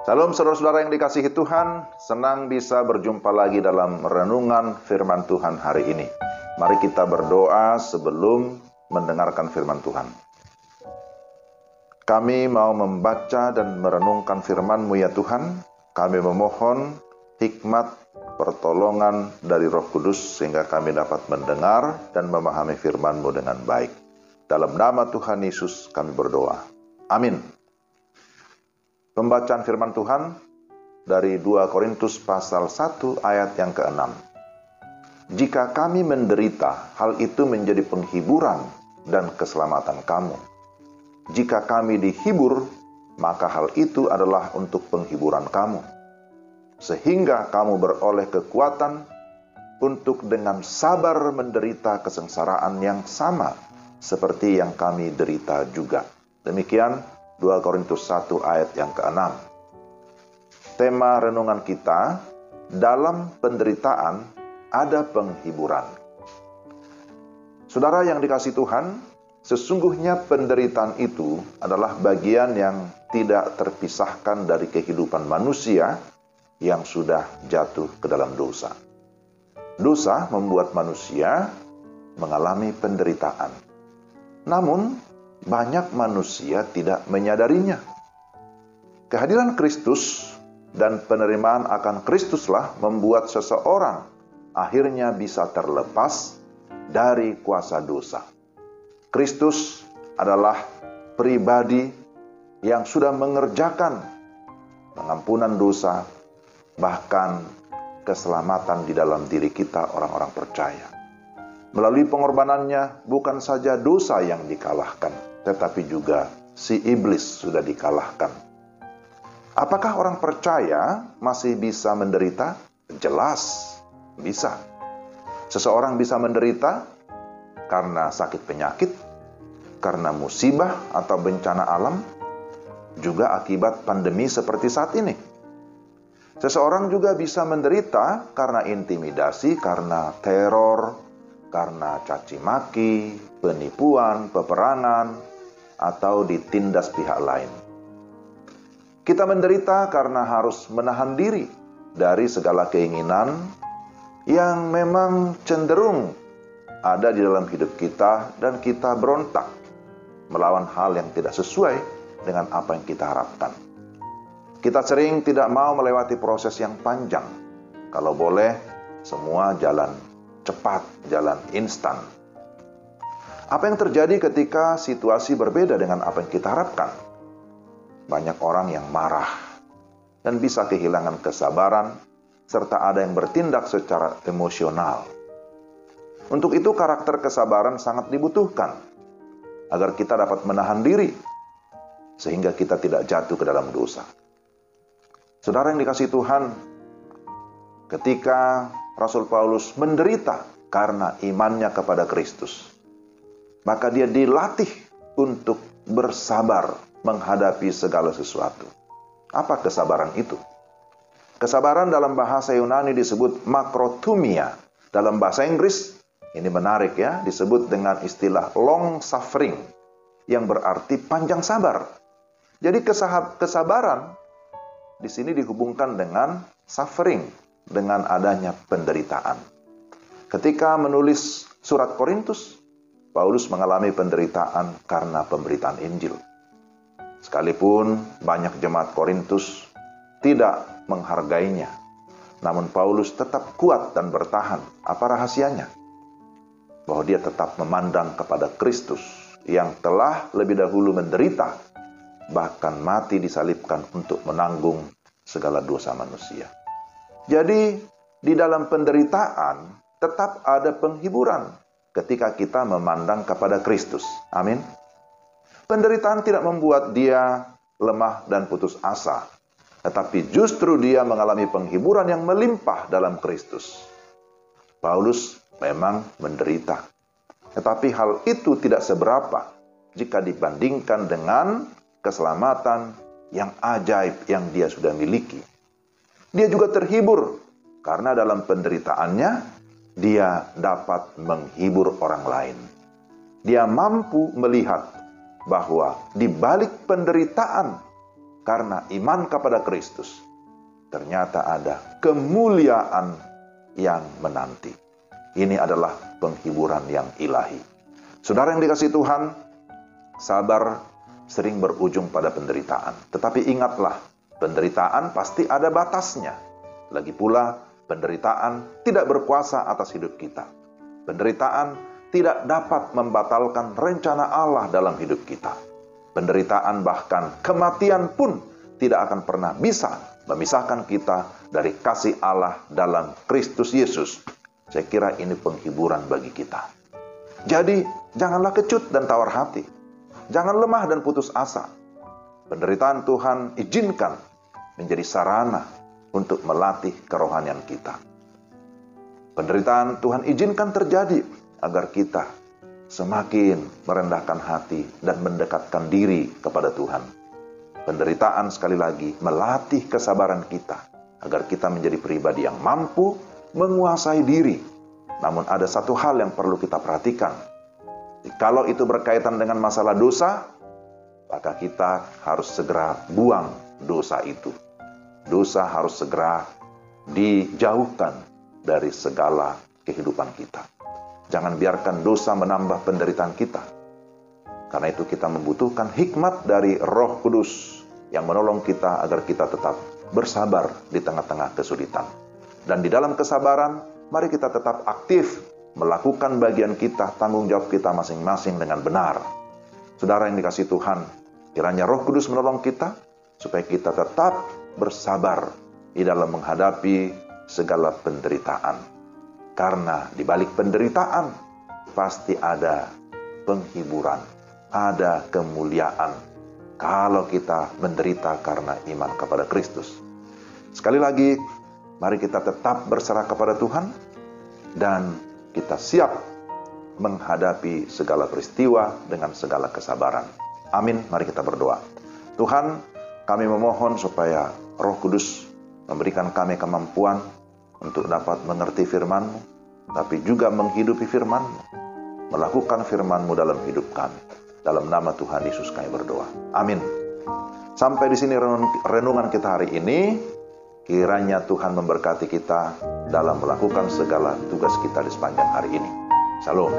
Salam saudara-saudara yang dikasihi Tuhan, senang bisa berjumpa lagi dalam renungan firman Tuhan hari ini. Mari kita berdoa sebelum mendengarkan firman Tuhan. Kami mau membaca dan merenungkan firman-Mu ya Tuhan. Kami memohon hikmat, pertolongan dari Roh Kudus sehingga kami dapat mendengar dan memahami firman-Mu dengan baik. Dalam nama Tuhan Yesus kami berdoa. Amin. Pembacaan firman Tuhan dari 2 Korintus pasal 1 ayat yang ke-6. Jika kami menderita, hal itu menjadi penghiburan dan keselamatan kamu. Jika kami dihibur, maka hal itu adalah untuk penghiburan kamu. Sehingga kamu beroleh kekuatan untuk dengan sabar menderita kesengsaraan yang sama seperti yang kami derita juga. Demikian 2 Korintus 1 ayat yang ke-6. Tema renungan kita, dalam penderitaan ada penghiburan. Saudara yang dikasihi Tuhan, sesungguhnya penderitaan itu adalah bagian yang tidak terpisahkan dari kehidupan manusia yang sudah jatuh ke dalam dosa. Dosa membuat manusia mengalami penderitaan. Namun, banyak manusia tidak menyadarinya. Kehadiran Kristus dan penerimaan akan Kristuslah membuat seseorang akhirnya bisa terlepas dari kuasa dosa. Kristus adalah pribadi yang sudah mengerjakan pengampunan dosa, bahkan keselamatan di dalam diri kita orang-orang percaya. Melalui pengorbanannya bukan saja dosa yang dikalahkan, tetapi juga si iblis sudah dikalahkan. Apakah orang percaya masih bisa menderita? Jelas, bisa. Seseorang bisa menderita karena sakit penyakit, karena musibah atau bencana alam, juga akibat pandemi seperti saat ini. Seseorang juga bisa menderita karena intimidasi, karena teror, karena caci maki, penipuan, peperangan, atau ditindas pihak lain. Kita menderita karena harus menahan diri dari segala keinginan yang memang cenderung ada di dalam hidup kita dan kita berontak melawan hal yang tidak sesuai dengan apa yang kita harapkan. Kita sering tidak mau melewati proses yang panjang. Kalau boleh, semua jalan cepat, jalan instan. Apa yang terjadi ketika situasi berbeda dengan apa yang kita harapkan? Banyak orang yang marah dan bisa kehilangan kesabaran, serta ada yang bertindak secara emosional. Untuk itu karakter kesabaran sangat dibutuhkan, agar kita dapat menahan diri, sehingga kita tidak jatuh ke dalam dosa. Saudara yang dikasihi Tuhan, ketika Rasul Paulus menderita karena imannya kepada Kristus, maka dia dilatih untuk bersabar menghadapi segala sesuatu. Apa kesabaran itu? Kesabaran dalam bahasa Yunani disebut makrothumia. Dalam bahasa Inggris, ini menarik ya, disebut dengan istilah long suffering, yang berarti panjang sabar. Jadi kesabaran di sini dihubungkan dengan suffering, dengan adanya penderitaan. Ketika menulis surat Korintus, Paulus mengalami penderitaan karena pemberitaan Injil. Sekalipun banyak jemaat Korintus tidak menghargainya, namun Paulus tetap kuat dan bertahan. Apa rahasianya? Bahwa dia tetap memandang kepada Kristus yang telah lebih dahulu menderita, bahkan mati disalibkan untuk menanggung segala dosa manusia. Jadi, di dalam penderitaan tetap ada penghiburan ketika kita memandang kepada Kristus. Amin. Penderitaan tidak membuat dia lemah dan putus asa, tetapi justru dia mengalami penghiburan yang melimpah dalam Kristus. Paulus memang menderita, tetapi hal itu tidak seberapa jika dibandingkan dengan keselamatan yang ajaib yang dia sudah miliki. Dia juga terhibur karena dalam penderitaannya dia dapat menghibur orang lain. Dia mampu melihat bahwa di balik penderitaan karena iman kepada Kristus, ternyata ada kemuliaan yang menanti. Ini adalah penghiburan yang ilahi. Saudara yang dikasihi Tuhan, sabar sering berujung pada penderitaan. Tetapi ingatlah, penderitaan pasti ada batasnya. Lagi pula, penderitaan tidak berkuasa atas hidup kita. Penderitaan tidak dapat membatalkan rencana Allah dalam hidup kita. Penderitaan bahkan kematian pun tidak akan pernah bisa memisahkan kita dari kasih Allah dalam Kristus Yesus. Saya kira ini penghiburan bagi kita. Jadi, janganlah kecut dan tawar hati. Jangan lemah dan putus asa. Penderitaan Tuhan izinkan menjadi sarana untuk melatih kerohanian kita. Penderitaan Tuhan izinkan terjadi agar kita semakin merendahkan hati dan mendekatkan diri kepada Tuhan. Penderitaan sekali lagi melatih kesabaran kita agar kita menjadi pribadi yang mampu menguasai diri. Namun ada satu hal yang perlu kita perhatikan. Kalau itu berkaitan dengan masalah dosa, maka kita harus segera buang dosa itu. Dosa harus segera dijauhkan dari segala kehidupan kita. Jangan biarkan dosa menambah penderitaan kita. Karena itu kita membutuhkan hikmat dari Roh Kudus yang menolong kita agar kita tetap bersabar di tengah-tengah kesulitan. Dan di dalam kesabaran, mari kita tetap aktif melakukan bagian kita, tanggung jawab kita masing-masing dengan benar. Saudara yang dikasihi Tuhan, kiranya Roh Kudus menolong kita supaya kita tetap bersabar di dalam menghadapi segala penderitaan. Karena di balik penderitaan pasti ada penghiburan, ada kemuliaan kalau kita menderita karena iman kepada Kristus. Sekali lagi, mari kita tetap berserah kepada Tuhan dan kita siap menghadapi segala peristiwa dengan segala kesabaran. Amin. Mari kita berdoa. Tuhan, kami memohon supaya Roh Kudus memberikan kami kemampuan untuk dapat mengerti firman-Mu, tapi juga menghidupi firman-Mu, melakukan firman-Mu dalam hidup kami. Dalam nama Tuhan Yesus kami berdoa. Amin. Sampai di sini renungan kita hari ini. Kiranya Tuhan memberkati kita dalam melakukan segala tugas kita di sepanjang hari ini. Shalom.